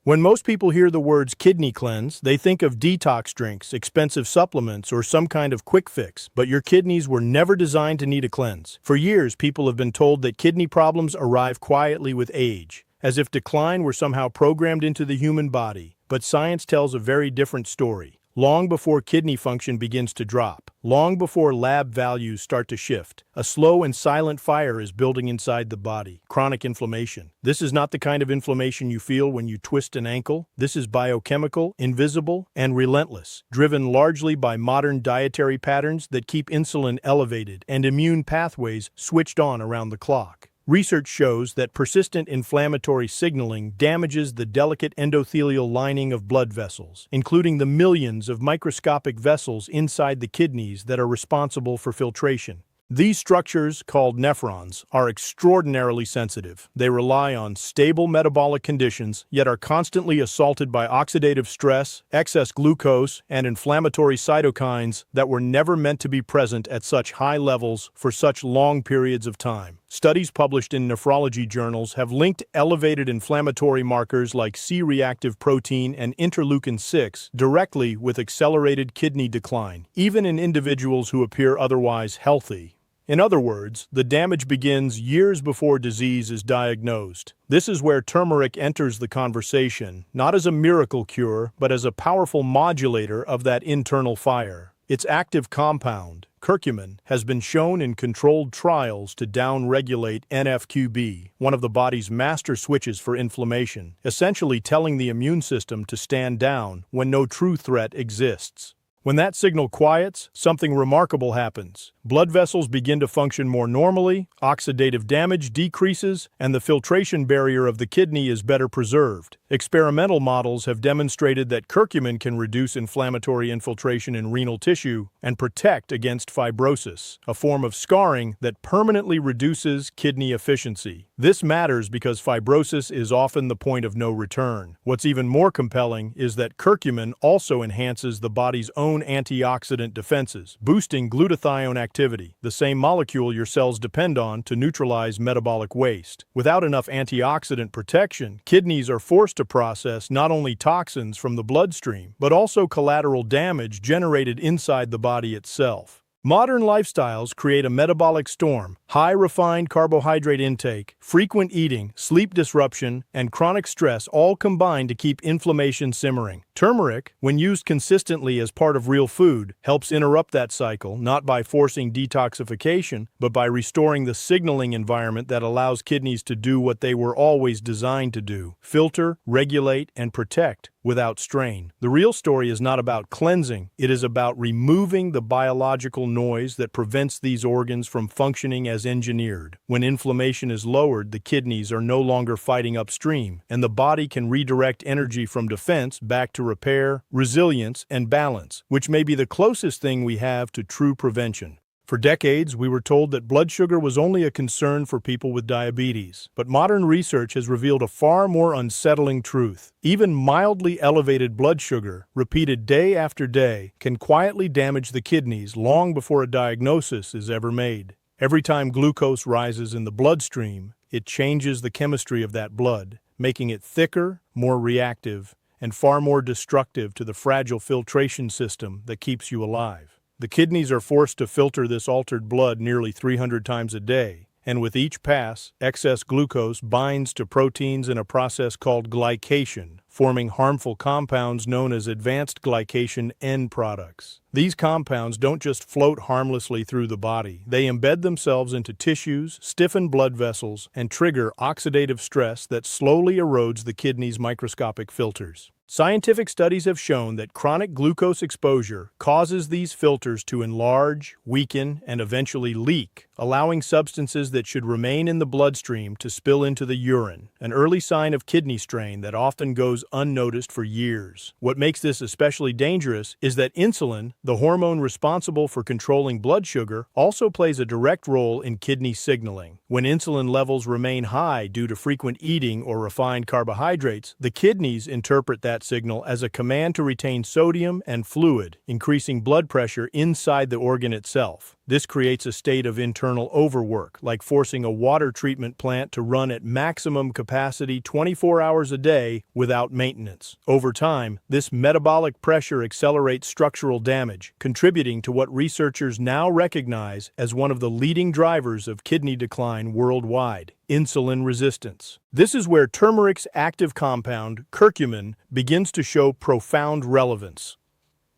When most people hear the words kidney cleanse, they think of detox drinks, expensive supplements, or some kind of quick fix, but your kidneys were never designed to need a cleanse. For years, people have been told that kidney problems arrive quietly with age, as if decline were somehow programmed into the human body. But science tells a very different story. Long before kidney function begins to drop, long before lab values start to shift, a slow and silent fire is building inside the body, chronic inflammation. This is not the kind of inflammation you feel when you twist an ankle. This is biochemical, invisible, and relentless, driven largely by modern dietary patterns that keep insulin elevated and immune pathways switched on around the clock. Research shows that persistent inflammatory signaling damages the delicate endothelial lining of blood vessels, including the millions of microscopic vessels inside the kidneys that are responsible for filtration. These structures, called nephrons, are extraordinarily sensitive. They rely on stable metabolic conditions, yet are constantly assaulted by oxidative stress, excess glucose, and inflammatory cytokines that were never meant to be present at such high levels for such long periods of time. Studies published in nephrology journals have linked elevated inflammatory markers like C-reactive protein and interleukin-6 directly with accelerated kidney decline, even in individuals who appear otherwise healthy. In other words, the damage begins years before disease is diagnosed. This is where turmeric enters the conversation, not as a miracle cure, but as a powerful modulator of that internal fire. Its active compound, curcumin, has been shown in controlled trials to downregulate NF-κB, one of the body's master switches for inflammation, essentially telling the immune system to stand down when no true threat exists. When that signal quiets, something remarkable happens. Blood vessels begin to function more normally, oxidative damage decreases, and the filtration barrier of the kidney is better preserved. Experimental models have demonstrated that curcumin can reduce inflammatory infiltration in renal tissue and protect against fibrosis, a form of scarring that permanently reduces kidney efficiency. This matters because fibrosis is often the point of no return. What's even more compelling is that curcumin also enhances the body's own antioxidant defenses, boosting glutathione activity, the same molecule your cells depend on to neutralize metabolic waste. Without enough antioxidant protection, kidneys are forced to process not only toxins from the bloodstream, but also collateral damage generated inside the body itself. Modern lifestyles create a metabolic storm. High refined carbohydrate intake, frequent eating, sleep disruption, and chronic stress all combine to keep inflammation simmering. Turmeric, when used consistently as part of real food, helps interrupt that cycle, not by forcing detoxification, but by restoring the signaling environment that allows kidneys to do what they were always designed to do: filter, regulate, and protect without strain. The real story is not about cleansing, it is about removing the biological noise that prevents these organs from functioning as engineered. When inflammation is lowered, the kidneys are no longer fighting upstream, and the body can redirect energy from defense back to repair, resilience, and balance, which may be the closest thing we have to true prevention. For decades, we were told that blood sugar was only a concern for people with diabetes, but modern research has revealed a far more unsettling truth. Even mildly elevated blood sugar, repeated day after day, can quietly damage the kidneys long before a diagnosis is ever made. Every time glucose rises in the bloodstream, it changes the chemistry of that blood, making it thicker, more reactive, and far more destructive to the fragile filtration system that keeps you alive. The kidneys are forced to filter this altered blood nearly 300 times a day, and with each pass, excess glucose binds to proteins in a process called glycation, forming harmful compounds known as advanced glycation end products. These compounds don't just float harmlessly through the body. They embed themselves into tissues, stiffen blood vessels, and trigger oxidative stress that slowly erodes the kidney's microscopic filters. Scientific studies have shown that chronic glucose exposure causes these filters to enlarge, weaken, and eventually leak, allowing substances that should remain in the bloodstream to spill into the urine, an early sign of kidney strain that often goes unnoticed for years. What makes this especially dangerous is that insulin, the hormone responsible for controlling blood sugar, also plays a direct role in kidney signaling. When insulin levels remain high due to frequent eating or refined carbohydrates, the kidneys interpret that signal as a command to retain sodium and fluid, increasing blood pressure inside the organ itself. This creates a state of internal overwork, like forcing a water treatment plant to run at maximum capacity 24 hours a day without maintenance. Over time, this metabolic pressure accelerates structural damage, contributing to what researchers now recognize as one of the leading drivers of kidney decline worldwide: insulin resistance. This is where turmeric's active compound, curcumin, begins to show profound relevance.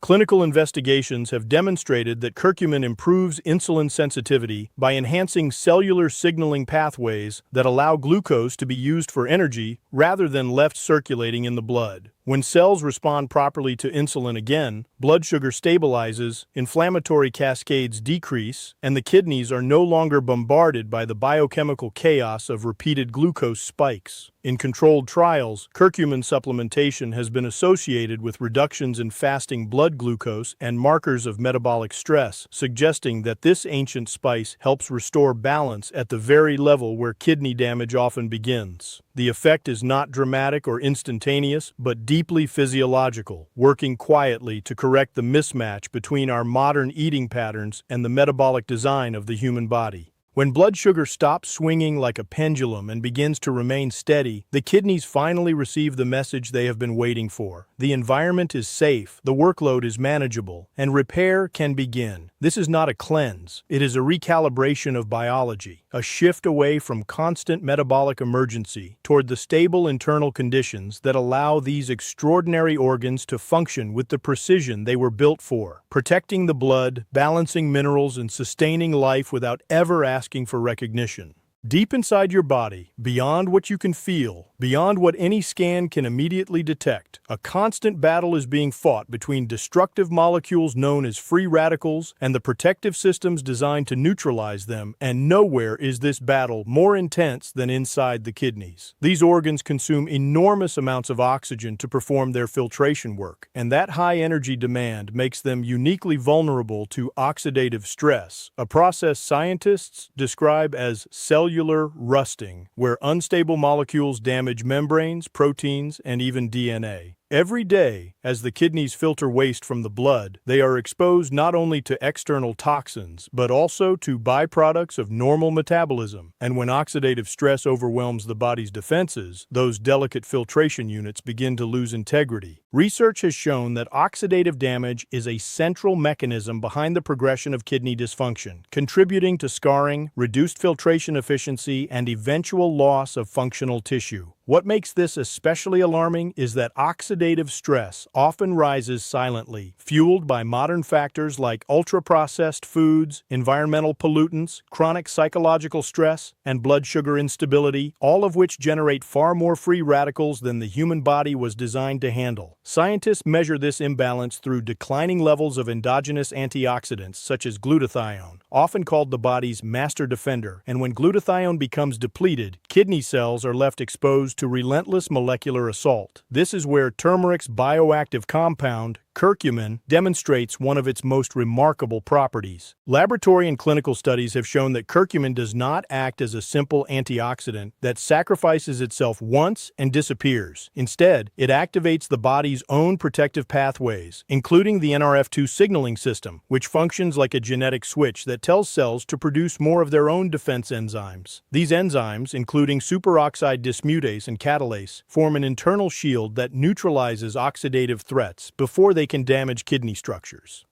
Clinical investigations have demonstrated that curcumin improves insulin sensitivity by enhancing cellular signaling pathways that allow glucose to be used for energy rather than left circulating in the blood. When cells respond properly to insulin again, blood sugar stabilizes, inflammatory cascades decrease, and the kidneys are no longer bombarded by the biochemical chaos of repeated glucose spikes. In controlled trials, curcumin supplementation has been associated with reductions in fasting blood glucose and markers of metabolic stress, suggesting that this ancient spice helps restore balance at the very level where kidney damage often begins. The effect is not dramatic or instantaneous, but deeply physiological, working quietly to correct the mismatch between our modern eating patterns and the metabolic design of the human body. When blood sugar stops swinging like a pendulum and begins to remain steady, the kidneys finally receive the message they have been waiting for. The environment is safe, the workload is manageable, and repair can begin. This is not a cleanse. It is a recalibration of biology, a shift away from constant metabolic emergency toward the stable internal conditions that allow these extraordinary organs to function with the precision they were built for, protecting the blood, balancing minerals, and sustaining life without ever asking for recognition. Deep inside your body, beyond what you can feel, beyond what any scan can immediately detect, a constant battle is being fought between destructive molecules known as free radicals and the protective systems designed to neutralize them, and nowhere is this battle more intense than inside the kidneys. These organs consume enormous amounts of oxygen to perform their filtration work, and that high energy demand makes them uniquely vulnerable to oxidative stress, a process scientists describe as cellular rusting, where unstable molecules damage membranes, proteins, and even DNA. Every day, as the kidneys filter waste from the blood, they are exposed not only to external toxins, but also to byproducts of normal metabolism. And when oxidative stress overwhelms the body's defenses, those delicate filtration units begin to lose integrity. Research has shown that oxidative damage is a central mechanism behind the progression of kidney dysfunction, contributing to scarring, reduced filtration efficiency, and eventual loss of functional tissue. What makes this especially alarming is that oxidative stress often rises silently, fueled by modern factors like ultra-processed foods, environmental pollutants, chronic psychological stress, and blood sugar instability, all of which generate far more free radicals than the human body was designed to handle. Scientists measure this imbalance through declining levels of endogenous antioxidants such as glutathione, often called the body's master defender, and when glutathione becomes depleted, kidney cells are left exposed to relentless molecular assault. This is where turmeric's bioactive compound, curcumin, demonstrates one of its most remarkable properties. Laboratory and clinical studies have shown that curcumin does not act as a simple antioxidant that sacrifices itself once and disappears. Instead, it activates the body's own protective pathways, including the NRF2 signaling system, which functions like a genetic switch that tells cells to produce more of their own defense enzymes. These enzymes, including superoxide dismutase and catalase, form an internal shield that neutralizes oxidative threats before they can damage kidney structures.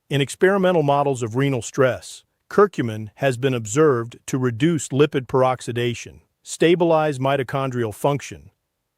In experimental models of renal stress, curcumin has been observed to reduce lipid peroxidation, stabilize mitochondrial function,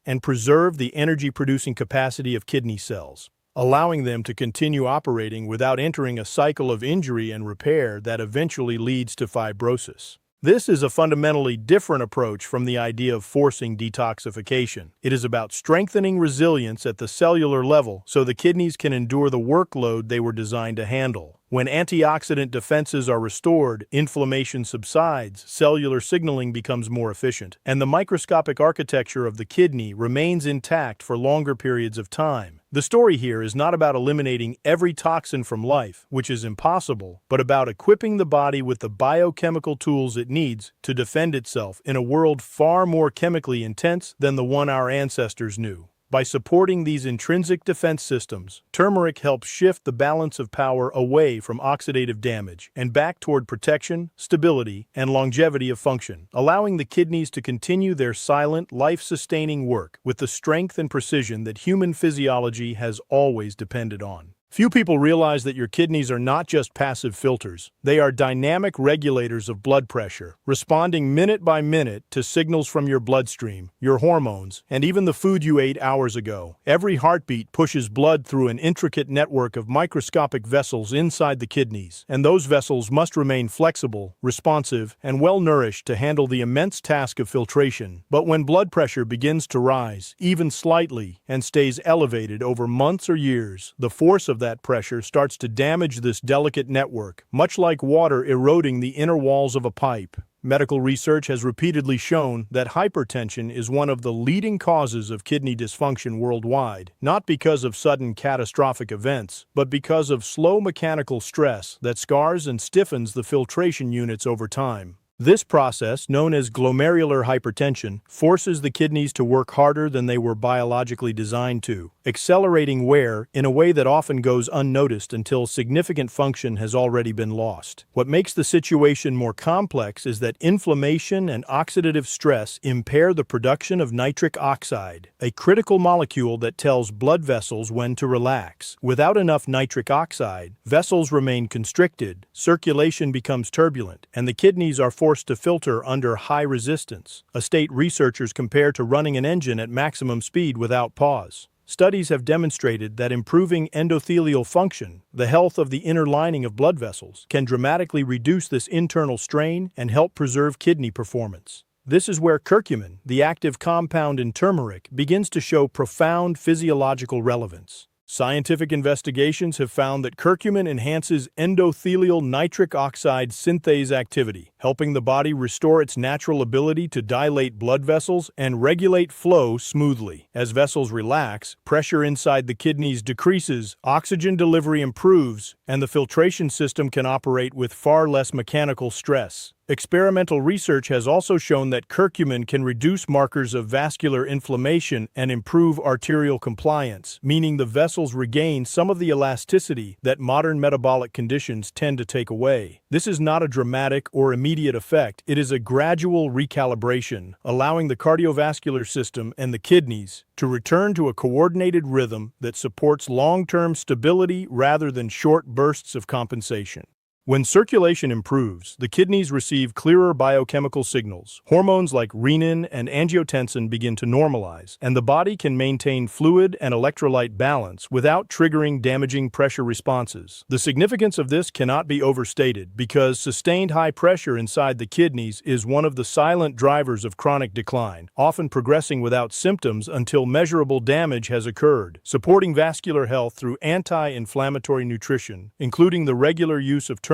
and preserve the energy-producing capacity of kidney cells, allowing them to continue operating without entering a cycle of injury and repair that eventually leads to fibrosis. This is a fundamentally different approach from the idea of forcing detoxification. It is about strengthening resilience at the cellular level so the kidneys can endure the workload they were designed to handle. When antioxidant defenses are restored, inflammation subsides, cellular signaling becomes more efficient, and the microscopic architecture of the kidney remains intact for longer periods of time. The story here is not about eliminating every toxin from life, which is impossible, but about equipping the body with the biochemical tools it needs to defend itself in a world far more chemically intense than the one our ancestors knew. By supporting these intrinsic defense systems, turmeric helps shift the balance of power away from oxidative damage and back toward protection, stability, and longevity of function, allowing the kidneys to continue their silent, life-sustaining work with the strength and precision that human physiology has always depended on. Few people realize that your kidneys are not just passive filters. They are dynamic regulators of blood pressure, responding minute by minute to signals from your bloodstream, your hormones, and even the food you ate hours ago. Every heartbeat pushes blood through an intricate network of microscopic vessels inside the kidneys, and those vessels must remain flexible, responsive, and well-nourished to handle the immense task of filtration. But when blood pressure begins to rise, even slightly, and stays elevated over months or years, the force of that pressure starts to damage this delicate network, much like water eroding the inner walls of a pipe. Medical research has repeatedly shown that hypertension is one of the leading causes of kidney dysfunction worldwide, not because of sudden catastrophic events, but because of slow mechanical stress that scars and stiffens the filtration units over time. This process, known as glomerular hypertension, forces the kidneys to work harder than they were biologically designed to, accelerating wear in a way that often goes unnoticed until significant function has already been lost. What makes the situation more complex is that inflammation and oxidative stress impair the production of nitric oxide, a critical molecule that tells blood vessels when to relax. Without enough nitric oxide, vessels remain constricted, circulation becomes turbulent, and the kidneys are forced to filter under high resistance, a state researchers compare to running an engine at maximum speed without pause. Studies have demonstrated that improving endothelial function, the health of the inner lining of blood vessels, can dramatically reduce this internal strain and help preserve kidney performance. This is where curcumin, the active compound in turmeric, begins to show profound physiological relevance. Scientific investigations have found that curcumin enhances endothelial nitric oxide synthase activity, helping the body restore its natural ability to dilate blood vessels and regulate flow smoothly. As vessels relax, pressure inside the kidneys decreases, oxygen delivery improves, and the filtration system can operate with far less mechanical stress. Experimental research has also shown that curcumin can reduce markers of vascular inflammation and improve arterial compliance, meaning the vessels regain some of the elasticity that modern metabolic conditions tend to take away. This is not a dramatic or immediate effect, it is a gradual recalibration, allowing the cardiovascular system and the kidneys to return to a coordinated rhythm that supports long-term stability rather than short bursts of compensation. When circulation improves, the kidneys receive clearer biochemical signals. Hormones like renin and angiotensin begin to normalize, and the body can maintain fluid and electrolyte balance without triggering damaging pressure responses. The significance of this cannot be overstated because sustained high pressure inside the kidneys is one of the silent drivers of chronic decline, often progressing without symptoms until measurable damage has occurred. Supporting vascular health through anti-inflammatory nutrition, including the regular use of turmeric,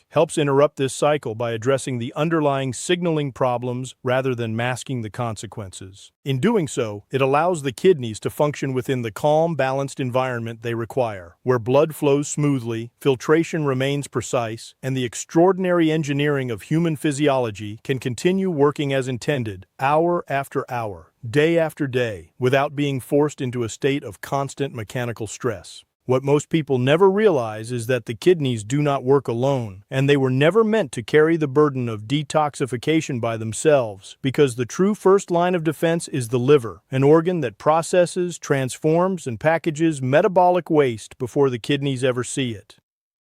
helps interrupt this cycle by addressing the underlying signaling problems rather than masking the consequences. In doing so, it allows the kidneys to function within the calm, balanced environment they require, where blood flows smoothly, filtration remains precise, and the extraordinary engineering of human physiology can continue working as intended, hour after hour, day after day, without being forced into a state of constant mechanical stress. What most people never realize is that the kidneys do not work alone, and they were never meant to carry the burden of detoxification by themselves, because the true first line of defense is the liver, an organ that processes, transforms, and packages metabolic waste before the kidneys ever see it.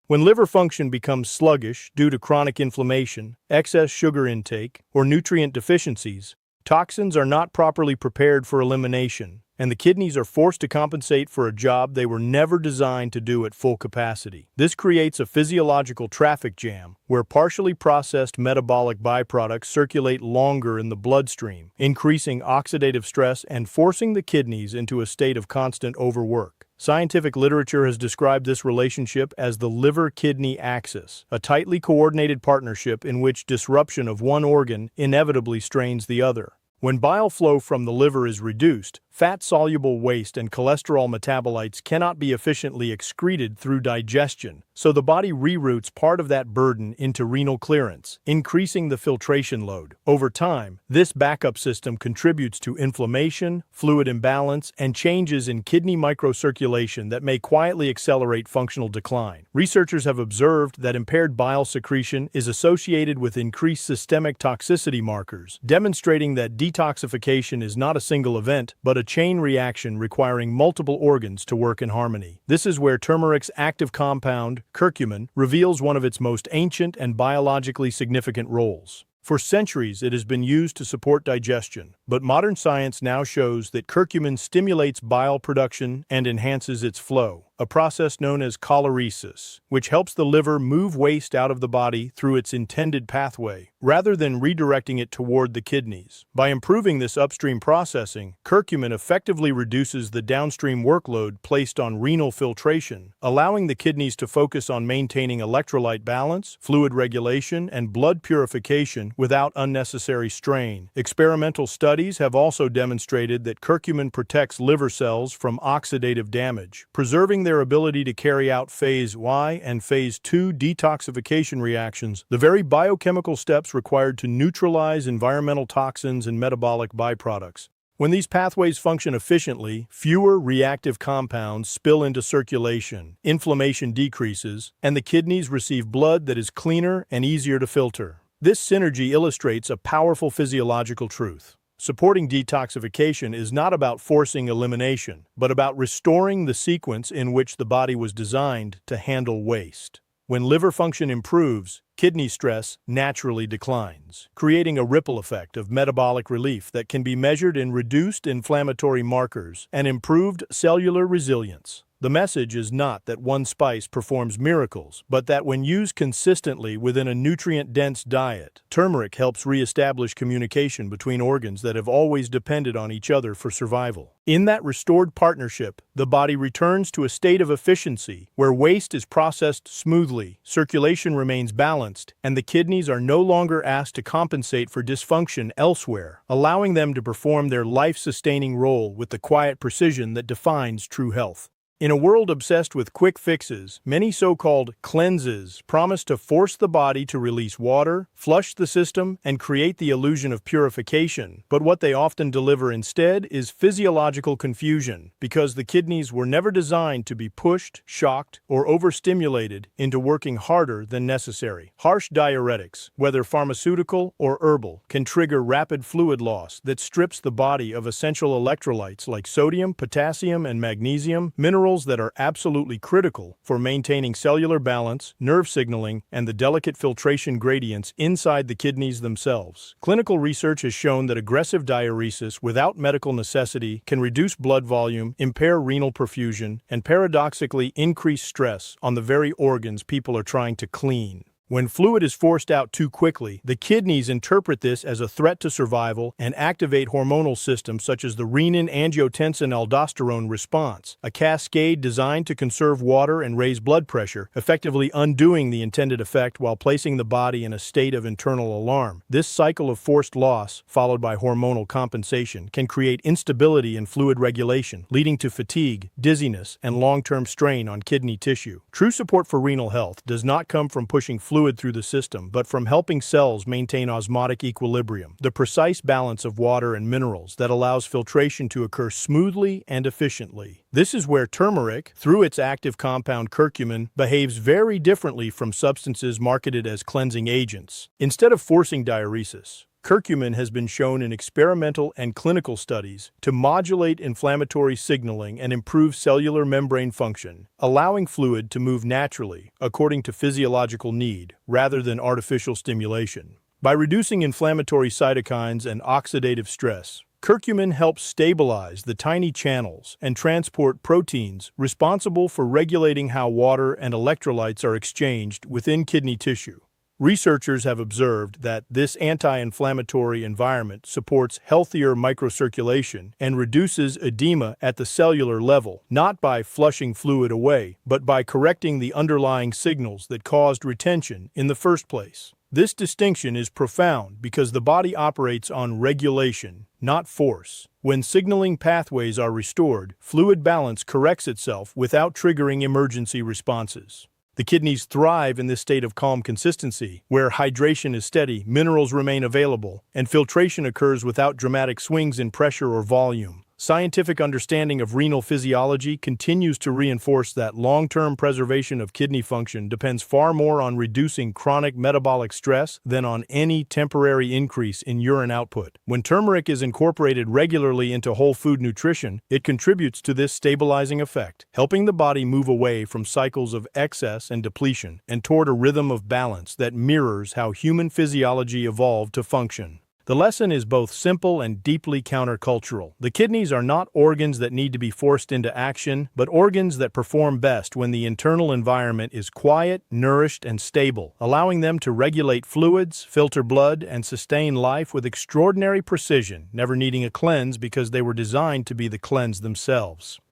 When liver function becomes sluggish due to chronic inflammation, excess sugar intake, or nutrient deficiencies, toxins are not properly prepared for elimination, and the kidneys are forced to compensate for a job they were never designed to do at full capacity. This creates a physiological traffic jam, where partially processed metabolic byproducts circulate longer in the bloodstream, increasing oxidative stress and forcing the kidneys into a state of constant overwork. Scientific literature has described this relationship as the liver-kidney axis, a tightly coordinated partnership in which disruption of one organ inevitably strains the other. When bile flow from the liver is reduced, Fat-soluble waste and cholesterol metabolites cannot be efficiently excreted through digestion, so the body reroutes part of that burden into renal clearance, increasing the filtration load. Over time, this backup system contributes to inflammation, fluid imbalance, and changes in kidney microcirculation that may quietly accelerate functional decline. Researchers have observed that impaired bile secretion is associated with increased systemic toxicity markers, demonstrating that detoxification is not a single event, but a chain reaction requiring multiple organs to work in harmony. This is where turmeric's active compound, curcumin, reveals one of its most ancient and biologically significant roles. For centuries, it has been used to support digestion, but modern science now shows that curcumin stimulates bile production and enhances its flow, a process known as choleresis, which helps the liver move waste out of the body through its intended pathway, rather than redirecting it toward the kidneys. By improving this upstream processing, curcumin effectively reduces the downstream workload placed on renal filtration, allowing the kidneys to focus on maintaining electrolyte balance, fluid regulation, and blood purification without unnecessary strain. Experimental studies have also demonstrated that curcumin protects liver cells from oxidative damage, preserving their ability to carry out phase Y and phase II detoxification reactions, the very biochemical steps required to neutralize environmental toxins and metabolic byproducts. When these pathways function efficiently, fewer reactive compounds spill into circulation, inflammation decreases, and the kidneys receive blood that is cleaner and easier to filter. This synergy illustrates a powerful physiological truth. Supporting detoxification is not about forcing elimination, but about restoring the sequence in which the body was designed to handle waste. When liver function improves, kidney stress naturally declines, creating a ripple effect of metabolic relief that can be measured in reduced inflammatory markers and improved cellular resilience. The message is not that one spice performs miracles, but that when used consistently within a nutrient-dense diet, turmeric helps reestablish communication between organs that have always depended on each other for survival. In that restored partnership, the body returns to a state of efficiency where waste is processed smoothly, circulation remains balanced, and the kidneys are no longer asked to compensate for dysfunction elsewhere, allowing them to perform their life-sustaining role with the quiet precision that defines true health. In a world obsessed with quick fixes, many so-called cleanses promise to force the body to release water, flush the system, and create the illusion of purification. But what they often deliver instead is physiological confusion, because the kidneys were never designed to be pushed, shocked, or overstimulated into working harder than necessary. Harsh diuretics, whether pharmaceutical or herbal, can trigger rapid fluid loss that strips the body of essential electrolytes like sodium, potassium, and magnesium, minerals that are absolutely critical for maintaining cellular balance, nerve signaling, and the delicate filtration gradients inside the kidneys themselves. Clinical research has shown that aggressive diuresis without medical necessity can reduce blood volume, impair renal perfusion, and paradoxically increase stress on the very organs people are trying to clean. When fluid is forced out too quickly, the kidneys interpret this as a threat to survival and activate hormonal systems such as the renin-angiotensin-aldosterone response, a cascade designed to conserve water and raise blood pressure, effectively undoing the intended effect while placing the body in a state of internal alarm. This cycle of forced loss, followed by hormonal compensation, can create instability in fluid regulation, leading to fatigue, dizziness, and long-term strain on kidney tissue. True support for renal health does not come from pushing fluid through the system, but from helping cells maintain osmotic equilibrium, the precise balance of water and minerals that allows filtration to occur smoothly and efficiently. This is where turmeric, through its active compound curcumin, behaves very differently from substances marketed as cleansing agents. Instead of forcing diuresis, curcumin has been shown in experimental and clinical studies to modulate inflammatory signaling and improve cellular membrane function, allowing fluid to move naturally according to physiological need rather than artificial stimulation. By reducing inflammatory cytokines and oxidative stress, curcumin helps stabilize the tiny channels and transport proteins responsible for regulating how water and electrolytes are exchanged within kidney tissue. Researchers have observed that this anti-inflammatory environment supports healthier microcirculation and reduces edema at the cellular level, not by flushing fluid away, but by correcting the underlying signals that caused retention in the first place. This distinction is profound because the body operates on regulation, not force. When signaling pathways are restored, fluid balance corrects itself without triggering emergency responses. The kidneys thrive in this state of calm consistency, where hydration is steady, minerals remain available, and filtration occurs without dramatic swings in pressure or volume. Scientific understanding of renal physiology continues to reinforce that long-term preservation of kidney function depends far more on reducing chronic metabolic stress than on any temporary increase in urine output. When turmeric is incorporated regularly into whole food nutrition, it contributes to this stabilizing effect, helping the body move away from cycles of excess and depletion and toward a rhythm of balance that mirrors how human physiology evolved to function. The lesson is both simple and deeply countercultural. The kidneys are not organs that need to be forced into action, but organs that perform best when the internal environment is quiet, nourished, and stable, allowing them to regulate fluids, filter blood, and sustain life with extraordinary precision, never needing a cleanse because they were designed to be the cleanse themselves.